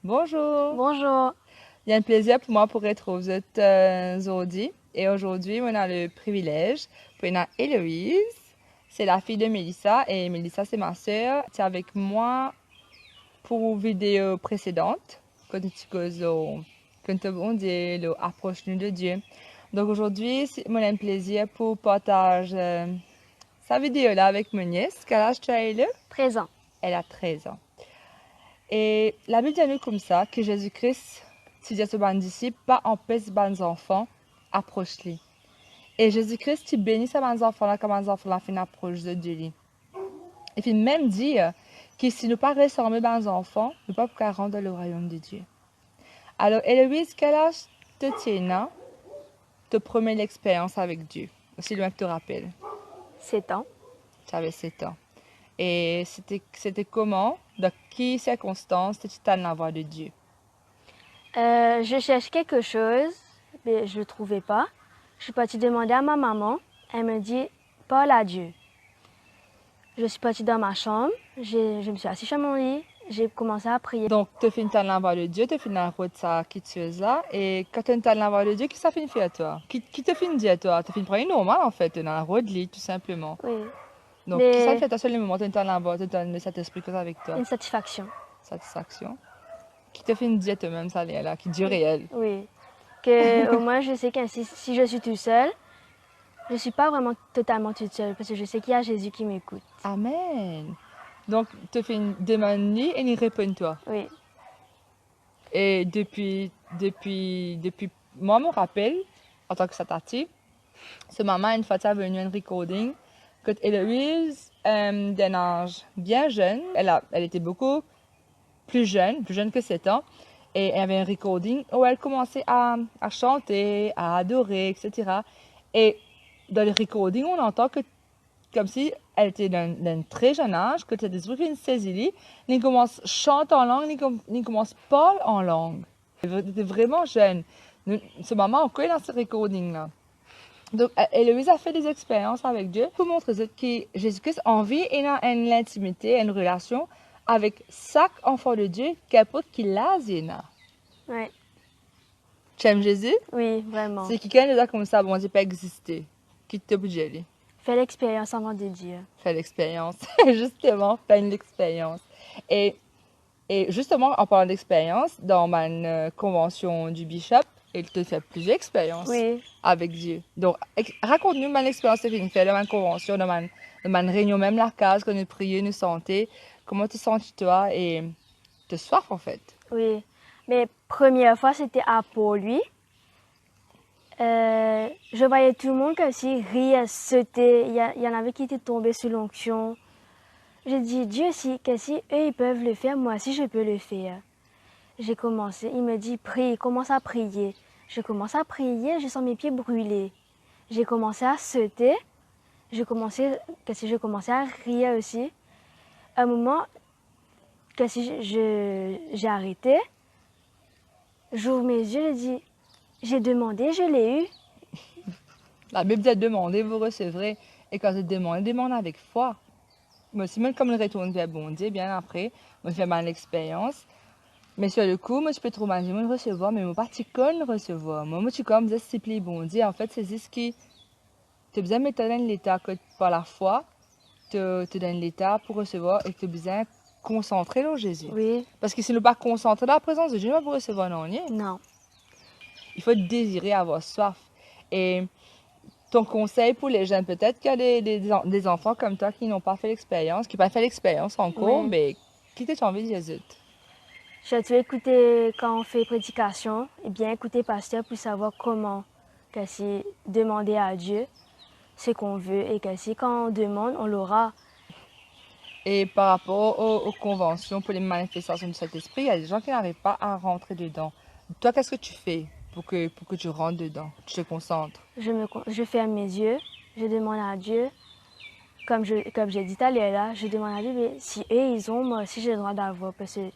Bonjour, Bonjour. il y a un plaisir pour moi pour être aux autres aujourd'hui. Et aujourd'hui, on a le privilège pour Héloïse. C'est la fille de Mélissa et Mélissa, c'est ma sœur. C'est avec moi pour une vidéo précédente quand tu causes quand on dit approche-nous de Dieu. Donc aujourd'hui, c'est un plaisir pour partager sa vidéo là avec mon nièce. Quel âge tu as, Hélo? 13 ans. Elle a 13 ans. Et la Bible dit comme ça, que Jésus-Christ, tu dis à ce disciple, pas empêche les enfants, approche-les. Et Jésus-Christ, tu bénis ces enfants là comme les enfants là fin approche de Dieu. Et puis même dire que si nous pas ressemblés les enfants, nous ne pouvons pas rendre le royaume de Dieu. Alors, Héloïse, quel âge te tiens, ta première expérience avec Dieu? Aussi loin que tu te rappelles. 7 ans. Tu avais 7 ans. Et c'était comment? Dans quelles circonstances tu allé dans la voix de Dieu? Je cherche quelque chose, mais je ne trouvais pas. Je suis partie demander à ma maman. Elle me dit, parle à Dieu. Je suis partie dans ma chambre. Je me suis assise sur mon lit. J'ai commencé à prier. Donc, tu finis dans la voix de Dieu, tu finis dans la route ça qui tu es là. Et quand tu es dans la voix de Dieu, qu'est-ce que ça finit faire à toi? Qui te finit dire à toi? Tu finis prendre normal en fait, dans la route lit, tout simplement. Oui. Donc, qu'est-ce que ça Mais fait à toi sur le moment où tu es dans la voix, tu es dans le Saint-Esprit que avec toi? une satisfaction. Satisfaction. Qui te finit dire toi-même ça là, qui dit réel. Oui. Que au moins je sais que si je suis toute seule, je ne suis pas vraiment totalement toute seule parce que je sais qu'il y a Jésus qui m'écoute. Amen. Donc, tu fais une demande et il répond toi. Oui. Et moi, je me rappelle, en tant que satati, ce maman, une fois, elle est venue à un recording, quand Héloïse, d'un âge bien jeune, elle était beaucoup plus jeune que 7 ans, et elle avait un recording où elle commençait à chanter, à adorer, etc. Et dans le recording, on entend que, comme si elle était d'un très jeune âge, que tu as des trucs qui saisit, elle commence à chanter en langue, elle commence à parler en langue. Elle était vraiment jeune. Ce maman, on connaît dans ce recording-là. Donc, Héloïse a fait des expériences avec Dieu pour montrer que Jésus-Christ a envie et a une intimité, une relation avec chaque enfant de Dieu, qu'importe qu'il a, Zéna. Oui. Tu aimes Jésus? Oui, vraiment. C'est quelqu'un déjà comme ça, bon Dieu peut exister. Qui te peut aller? Fais l'expérience avant de dire. Fais l'expérience. Justement, fais une expérience. Et, et justement, en parlant d'expérience, dans ma convention du Bishop, il te fait plusieurs expériences Oui. avec Dieu. Donc, raconte-nous mon expérience que tu fait dans ma convention, dans ma réunion, même la case, quand nous prions, nous santé. Comment tu sens toi et te soif en fait? Oui. Mais première fois, c'était à Port-Louis. Je voyais tout le monde comme si riait, sautait. Il y en avait qui étaient tombés sous l'onction. J'ai dit, Dieu, si eux ils peuvent le faire, moi aussi je peux le faire. J'ai commencé, il me dit, prie, commence à prier. Je commence à prier, je sens mes pieds brûler. J'ai commencé à sauter. Je commençais à rire aussi. À un moment, j'ai arrêté. J'ouvre mes yeux, je dis, j'ai demandé, je l'ai eu. La Bible dit demandez, vous recevrez. Et quand tu demandes, demande avec foi. Moi aussi, même comme le retourne vers bon Dieu, bien après, moi, je fais mal l'expérience. Mais sur le coup, moi, je peux trop imaginer me recevoir, mais moi, pas tu connais recevoir. Moi, tu comme ça, s'il plaît, bon Dieu. En fait, c'est ce qui. Tu as besoin de mettre dans l'état que par la foi, te donne l'état pour recevoir et que tu as besoin de concentrer dans Jésus. Oui. Parce que si nous pas concentrer dans la présence de Dieu, nous ne pas recevoir non rien. Non. Il faut désirer avoir soif. Et ton conseil pour les jeunes, peut-être qu'il y a des enfants comme toi qui n'ont pas fait l'expérience, qui n'ont pas fait l'expérience encore, Oui. mais qui t'as envie de Jésus? Je dois écouter quand on fait prédication, et bien écouter pasteur pour savoir comment demander à Dieu ce qu'on veut et quand on demande, on l'aura. Et par rapport aux conventions pour les manifestations du Saint-Esprit, il y a des gens qui n'arrivent pas à rentrer dedans. Toi, qu'est-ce que tu fais pour que tu rentres dedans, tu te concentres? Je ferme mes yeux, je demande à Dieu, comme j'ai dit tout à l'heure là, je demande à Dieu, mais si eux ils ont, moi aussi j'ai le droit d'avoir, parce que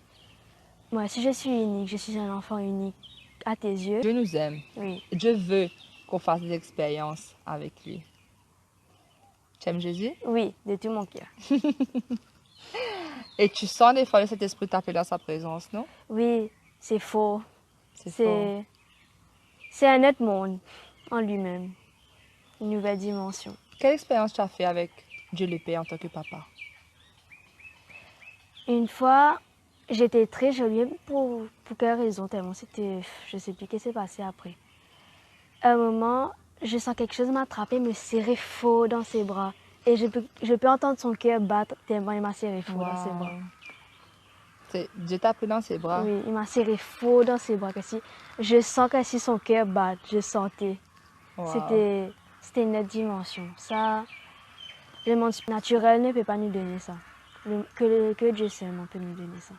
moi si je suis unique, je suis un enfant unique à tes yeux. Dieu nous aime. Oui. Dieu veut qu'on fasse des expériences avec lui. Tu aimes Jésus? Oui, de tout mon cœur. Et tu sens des fois le Saint-Esprit t'appeler dans sa présence, non? Oui, c'est faux. C'est fort. C'est un autre monde en lui-même, une nouvelle dimension. Quelle expérience tu as fait avec Dieu le Père en tant que papa? Une fois, j'étais très jolie pour quelle raison tellement c'était, je sais plus ce qui s'est passé après. À un moment, je sens quelque chose m'attraper, me serrer fort dans ses bras. Et je peux entendre son cœur battre tellement il m'a serré fort dans ses bras. Dieu t'a pris dans ses bras. Oui, il m'a serré fort dans ses bras. Je sens que si son cœur bat, je sentais. Wow. C'était une autre dimension. Ça, le monde naturel ne peut pas nous donner ça. Que Dieu seulement peut nous donner ça.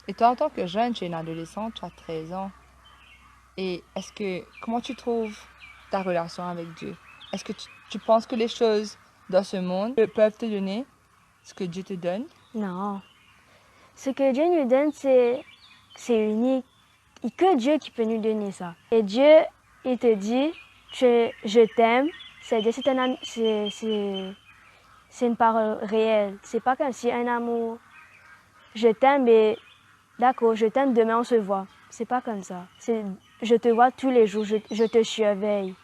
Et toi, en tant que jeune, tu es une adolescente, tu as 13 ans. Et comment tu trouves ta relation avec Dieu? Est-ce que tu penses que les choses dans ce monde peuvent te donner ce que Dieu te donne? Non. Ce que Dieu nous donne, c'est unique. Et que Dieu qui peut nous donner ça. Et Dieu, il te dit, je t'aime. C'est une parole réelle. C'est pas comme si un amour, je t'aime et d'accord, je t'aime, demain on se voit. C'est pas comme ça. Je te vois tous les jours, je te surveille.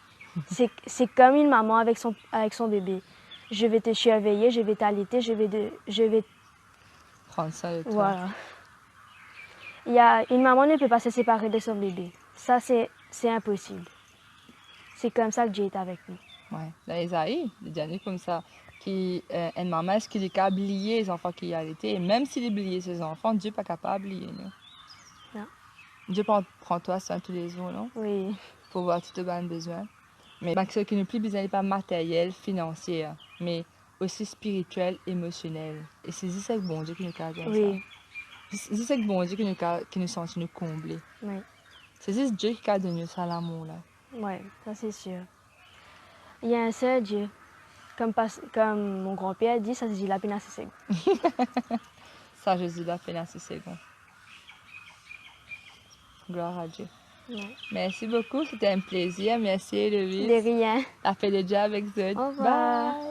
C'est comme une maman avec son bébé. Je vais te surveiller, je vais t'allaiter, je vais Prendre ça de toi. Voilà. Une maman ne peut pas se séparer de son bébé. Ça, c'est impossible. C'est comme ça que Dieu est avec nous. Ouais. Dans Isaïe, il dit comme ça, une maman, est-ce qu'il est capable d'oublier les enfants qu'il a allaités? Et même s'il oublie ses enfants, Dieu n'est pas capable d'oublier nous. Non. Dieu prend toi soin tous les jours, non? Oui. Pour voir tous tes besoins. Mais ce qui n'est plus besoin n'est pas matériel, financier, mais aussi spirituel, émotionnel. Et c'est ça que bon Dieu qui nous garde Oui. ça. C'est ça que bon Dieu qui nous sent nous combler. Oui. C'est juste Dieu qui a donné ça l'amour là. Oui, ça c'est sûr. Il y a un seul Dieu. Comme mon grand-père dit, ça se dit la peine assez seconde. Ça, Jésus l'a fait dans 6 secondes. Gloire à Dieu. Ouais. Merci beaucoup, c'était un plaisir. Merci Héloïse. De rien. T'as fait le job avec Zod. Au revoir. Bye.